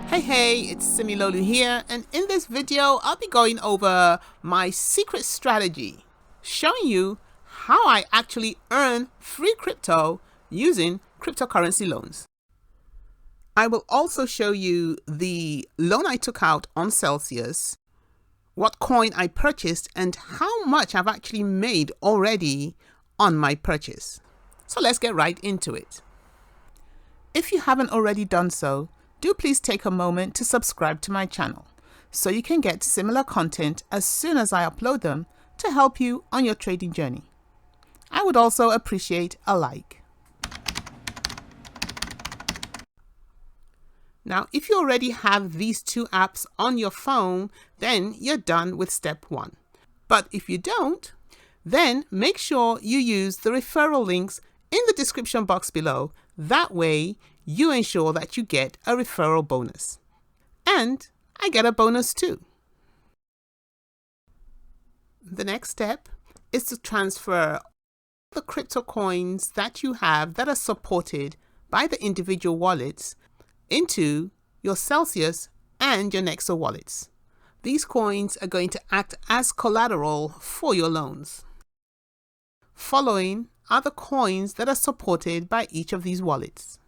Hey, it's Simi Lolu here, and in this video I'll be going over my secret strategy, showing you how I actually earn free crypto using cryptocurrency loans. I will also show you the loan I took out on Celcius, what coin I purchased, and how much I've actually made already on my purchase. So let's get right into it. If you haven't already done so, do please take a moment to subscribe to my channel so you can get similar content as soon as I upload them to help you on your trading journey. I would also appreciate a like. Now, if you already have these two apps on your phone, then you're done with step one. But if you don't, then make sure you use the referral links in the description box below. That way, you ensure that you get a referral bonus. And I get a bonus too. The next step is to transfer the crypto coins that you have that are supported by the individual wallets into your Celcius and your Nexo wallets. These coins are going to act as collateral for your loans. Following are the coins that are supported by each of these wallets.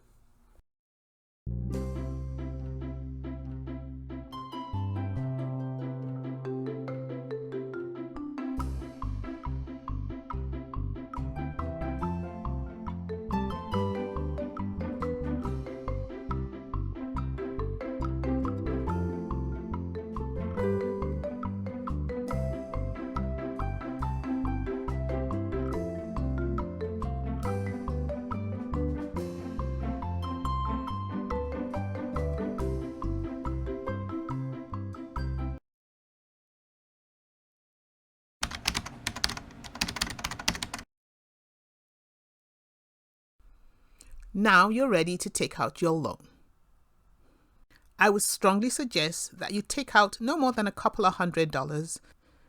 Now you're ready to take out your loan. I would strongly suggest that you take out no more than a couple of $100,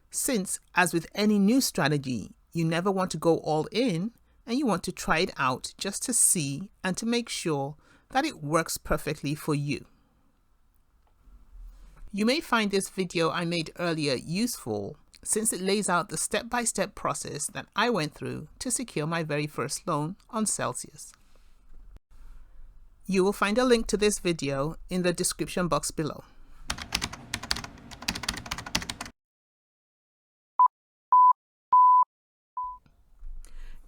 since, as with any new strategy, you never want to go all in and you want to try it out just to see and to make sure that it works perfectly for you. You may find this video I made earlier useful, since it lays out the step-by-step process that I went through to secure my very first loan on Celcius. You will find a link to this video in the description box below.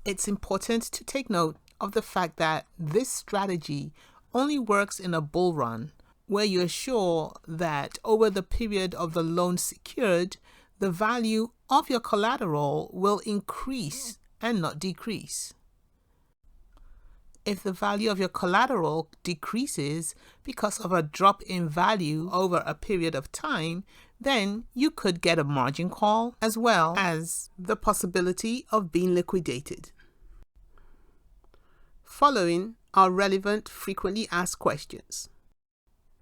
It's important to take note of the fact that this strategy only works in a bull run, where you're sure that over the period of the loan secured, the value of your collateral will increase and not decrease. If the value of your collateral decreases because of a drop in value over a period of time, then you could get a margin call as well as the possibility of being liquidated. Following are relevant frequently asked questions.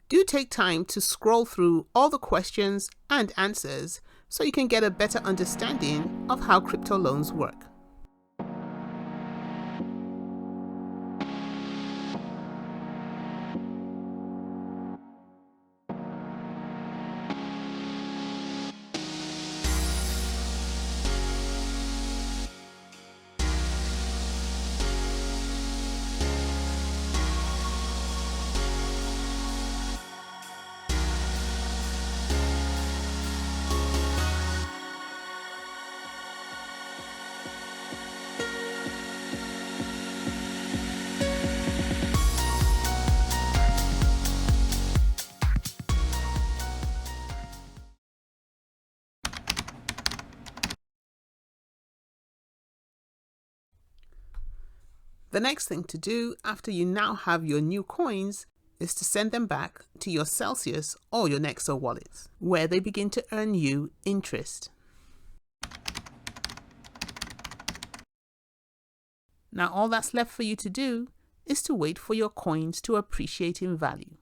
Do take time to scroll through all the questions and answers so you can get a better understanding of how crypto loans work. The next thing to do after you now have your new coins is to send them back to your Celcius or your Nexo wallets, where they begin to earn you interest. Now all that's left for you to do is to wait for your coins to appreciate in value.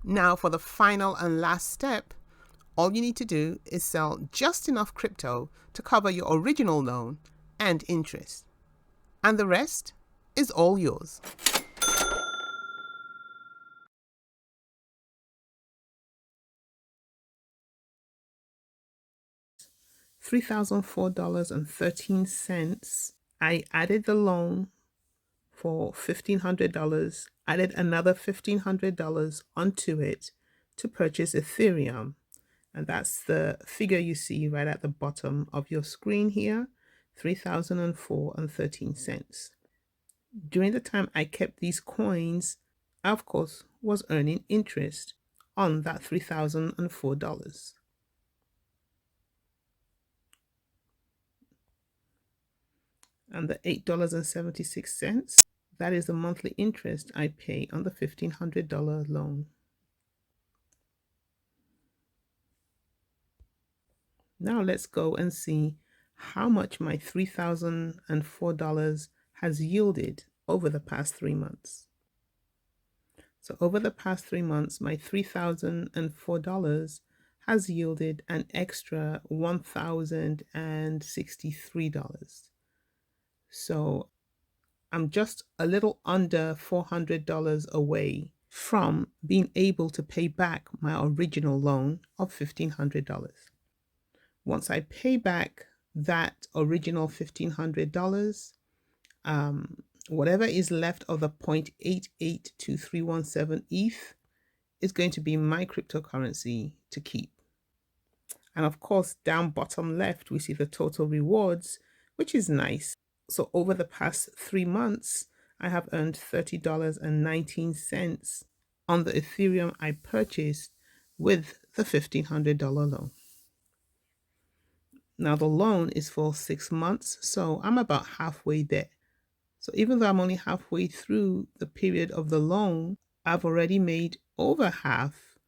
Now for the final and last step, all you need to do is sell just enough crypto to cover your original loan and interest. And the rest is all yours. $3,004.13. I added the loan for $1,500, added another $1,500 onto it to purchase Ethereum. And that's the figure you see right at the bottom of your screen here, $3,004.13. During the time I kept these coins, I of course was earning interest on that $3,004. And the $8.76, that is the monthly interest I pay on the $1,500 loan. Now let's go and see how much my $3,004 has yielded over the past 3 months. So over the past 3 months, my $3,004 has yielded an extra $1,063. So I'm just a little under $400 away from being able to pay back my original loan of $1,500. Once I pay back that original $1,500, whatever is left of the 0.882317 ETH is going to be my cryptocurrency to keep. And of course, down bottom left, we see the total rewards, which is nice. So over the past 3 months, I have earned $30.19 on the Ethereum I purchased with the $1,500 loan. Now the loan is for 6 months, so I'm about halfway there. So even though I'm only halfway through the period of the loan, I've already made over half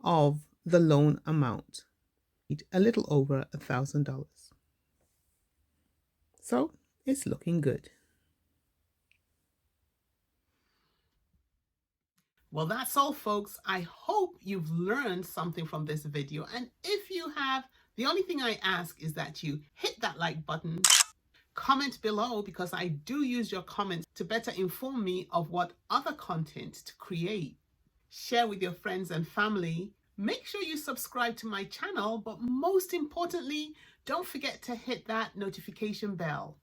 of the loan amount, a little over $1,000. So it's looking good. Well, that's all, folks. I hope you've learned something from this video. And if you have, the only thing I ask is that you hit that like button, comment below, because I do use your comments to better inform me of what other content to create. Share with your friends and family. Make sure you subscribe to my channel, but most importantly, don't forget to hit that notification bell.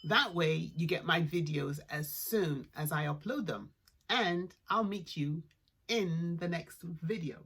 That way you get my videos as soon as I upload them. And I'll meet you in the next video.